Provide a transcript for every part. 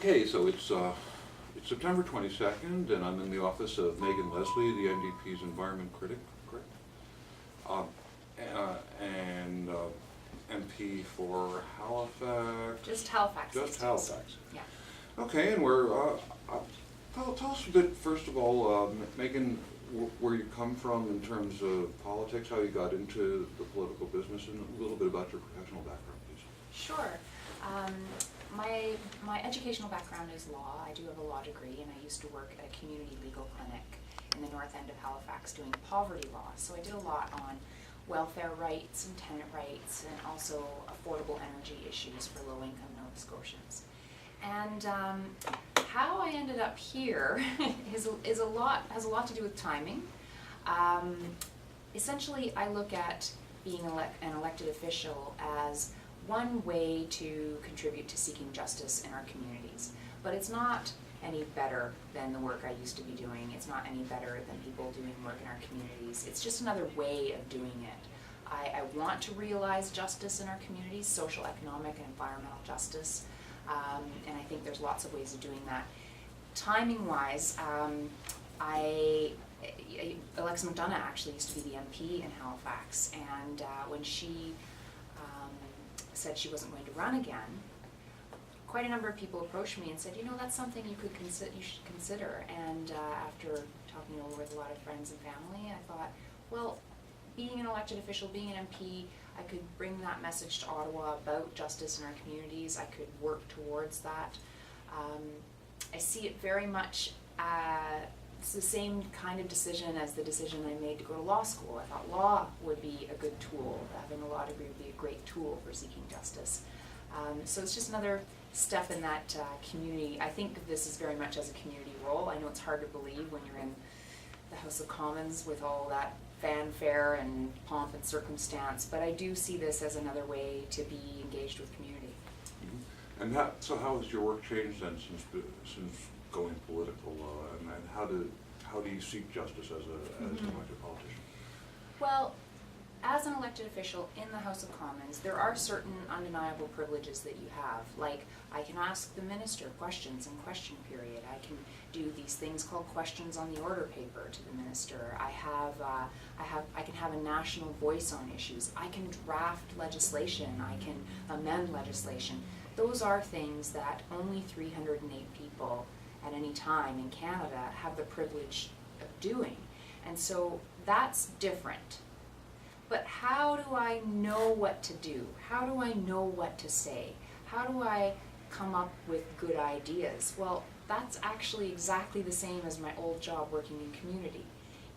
Okay, so it's September 22nd, and I'm in the office of Megan Leslie, the NDP's environment critic, correct? And MP for Halifax. Just Halifax. Just Halifax. Yeah. Okay, and we're tell us a bit first of all, Megan, where you come from in terms of politics, how you got into the political business, and a little bit about your professional background, please. Sure. My educational background is law. I do have a law degree, and I used to work at a community legal clinic in the north end of Halifax doing poverty law. So I did a lot on welfare rights and tenant rights, and also affordable energy issues for low-income Nova Scotians. And how I ended up here has a lot to do with timing. Essentially, I look at being an elected official as one way to contribute to seeking justice in our communities. But it's not any better than the work I used to be doing. It's not any better than people doing work in our communities. It's just another way of doing it. I want to realize justice in our communities, social, economic, and environmental justice. And I think there's lots of ways of doing that. Timing-wise, Alexa McDonough actually used to be the MP in Halifax, and when she said she wasn't going to run again, quite a number of people approached me and said, you know, that's something you should consider. And after talking it over with a lot of friends and family, I thought, well, being an elected official, being an MP, I could bring that message to Ottawa about justice in our communities. I could work towards that. I see it very much, it's the same kind of decision as the decision I made to go to law school. I thought law would be a good tool. Having a law degree would be a great tool for seeking justice. So it's just another step in that community. I think of this as very much as a community role. I know it's hard to believe when you're in the House of Commons with all that fanfare and pomp and circumstance, but I do see this as another way to be engaged with community. Mm-hmm. And so how has your work changed then since going political, and how do you seek justice as an elected politician? Well, as an elected official in the House of Commons, there are certain undeniable privileges that you have. Like, I can ask the minister questions in question period. I can do these things called questions on the order paper to the minister. I can have a national voice on issues. I can draft legislation. I can amend legislation. Those are things that only 308 people at any time in Canada have the privilege of doing. And so that's different. But how do I know what to do? How do I know what to say? How do I come up with good ideas? Well, that's actually exactly the same as my old job working in community.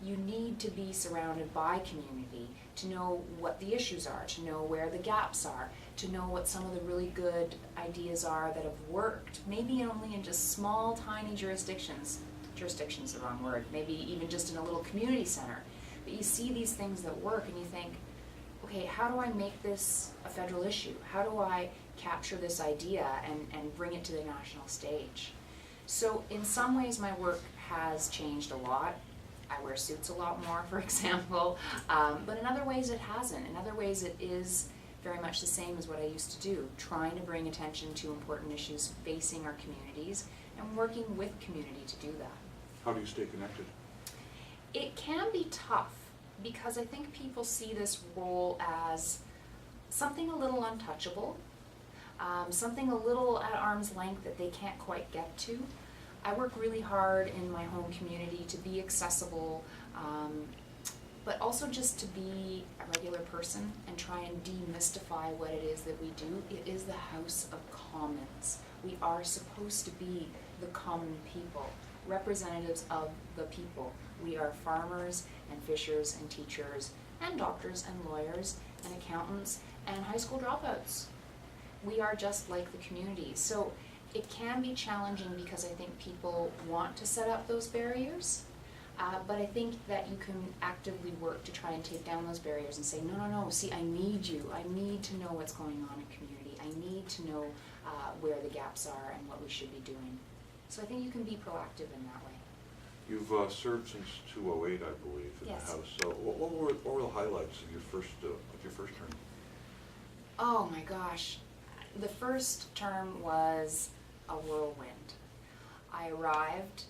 You need to be surrounded by community to know what the issues are, to know where the gaps are, to know what some of the really good ideas are that have worked, maybe only in just small, tiny jurisdictions. Jurisdiction's the wrong word, maybe even just in a little community center. But you see these things that work and you think, okay, how do I make this a federal issue? How do I capture this idea and bring it to the national stage? So in some ways my work has changed a lot. I wear suits a lot more, for example, but in other ways it hasn't. In other ways it is very much the same as what I used to do, trying to bring attention to important issues facing our communities and working with community to do that. How do you stay connected? It can be tough because I think people see this role as something a little untouchable, something a little at arm's length that they can't quite get to. I work really hard in my home community to be accessible, but also just to be a regular person and try and demystify what it is that we do. It is the House of Commons. We are supposed to be the common people, representatives of the people. We are farmers and fishers and teachers and doctors and lawyers and accountants and high school dropouts. We are just like the community. So it can be challenging because I think people want to set up those barriers, but I think that you can actively work to try and take down those barriers and say, no, see, I need you. I need to know what's going on in community. I need to know where the gaps are and what we should be doing. So I think you can be proactive in that way. You've served since 2008, I believe, in Yes. the House. So what were the highlights of your first term? Oh my gosh. The first term was a whirlwind. I arrived,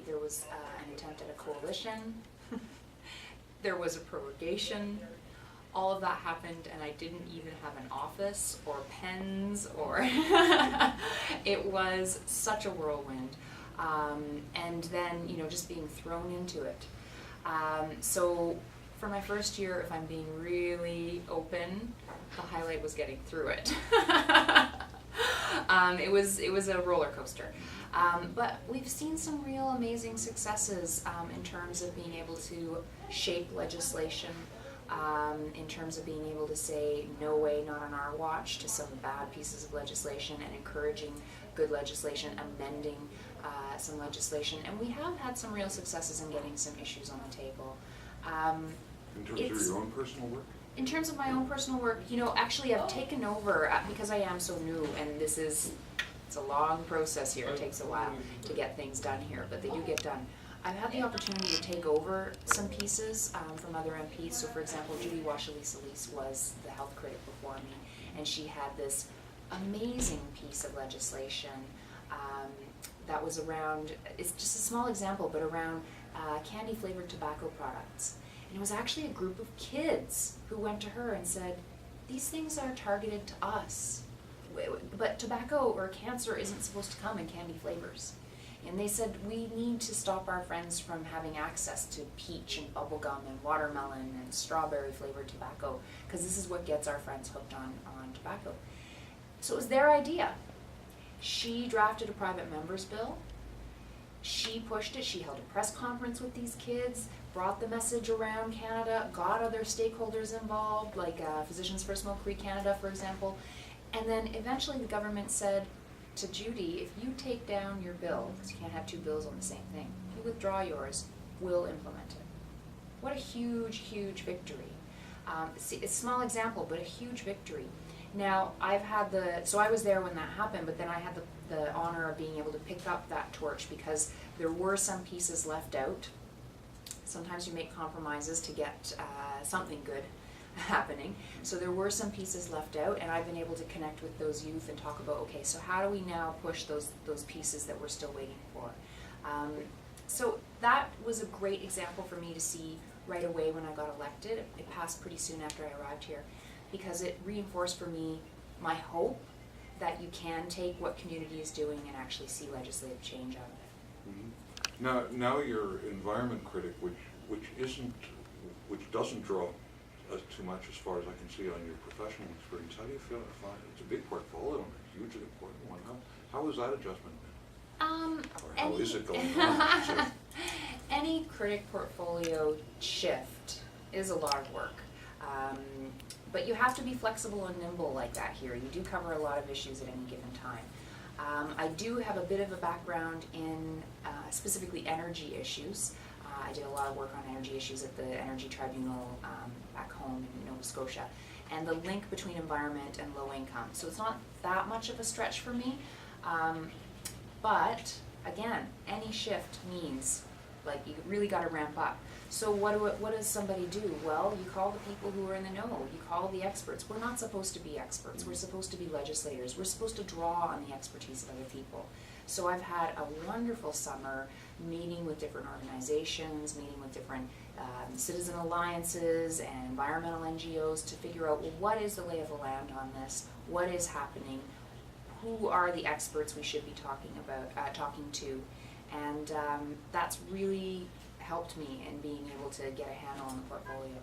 there was an attempt at a coalition, there was a prorogation, all of that happened, and I didn't even have an office or pens or it was such a whirlwind. And then, just being thrown into it. So for my first year, if I'm being really open, the highlight was getting through it. It was a roller coaster. But we've seen some real amazing successes in terms of being able to shape legislation, in terms of being able to say, no way, not on our watch, to some bad pieces of legislation, and encouraging good legislation, amending some legislation. And we have had some real successes in getting some issues on the table. In terms of your own personal work? In terms of my own personal work, actually I've taken over, because I am so new, and it's a long process here. It takes a while to get things done here, but they do get done. I've had the opportunity to take over some pieces from other MPs. So for example, Judy Washalisa-Lease was the health critic before me, and she had this amazing piece of legislation that was around, it's just a small example, but around candy flavored tobacco products. And it was actually a group of kids who went to her and said, these things are targeted to us, but tobacco or cancer isn't supposed to come in candy flavors. And they said, we need to stop our friends from having access to peach and bubblegum and watermelon and strawberry flavored tobacco, because this is what gets our friends hooked on tobacco. So it was their idea. She drafted a private member's bill. She pushed it. She held a press conference with these kids, brought the message around Canada, got other stakeholders involved, like Physicians for Smoke-Free Canada, for example. And then eventually the government said to Judy, if you take down your bill, because you can't have two bills on the same thing, if you withdraw yours, we'll implement it. What a huge, huge victory. It's a small example, but a huge victory. Now, so I was there when that happened, but then I had the honor of being able to pick up that torch, because there were some pieces left out. Sometimes you make compromises to get something good happening. So there were some pieces left out, and I've been able to connect with those youth and talk about, okay, so how do we now push those pieces that we're still waiting for? So that was a great example for me to see right away when I got elected. It passed pretty soon after I arrived here, because it reinforced for me my hope that you can take what community is doing and actually see legislative change out of it. Mm-hmm. Now you're environment critic, which doesn't draw too much as far as I can see on your professional experience. How do you feel? It's a big portfolio and a hugely important one. How was that adjustment? Or how is it going on? Any critic portfolio shift is a lot of work. But you have to be flexible and nimble like that here. You do cover a lot of issues at any given time. I do have a bit of a background in specifically energy issues. I did a lot of work on energy issues at the Energy Tribunal back home in Nova Scotia, and the link between environment and low income. So it's not that much of a stretch for me, but again, any shift means like you really got to ramp up. So what does somebody do? Well, you call the people who are in the know. You call the experts. We're not supposed to be experts. We're supposed to be legislators. We're supposed to draw on the expertise of other people. So I've had a wonderful summer meeting with different organizations, meeting with different citizen alliances and environmental NGOs to figure out, well, what is the lay of the land on this? What is happening? Who are the experts we should be talking to? And that's really helped me in being able to get a handle on the portfolio.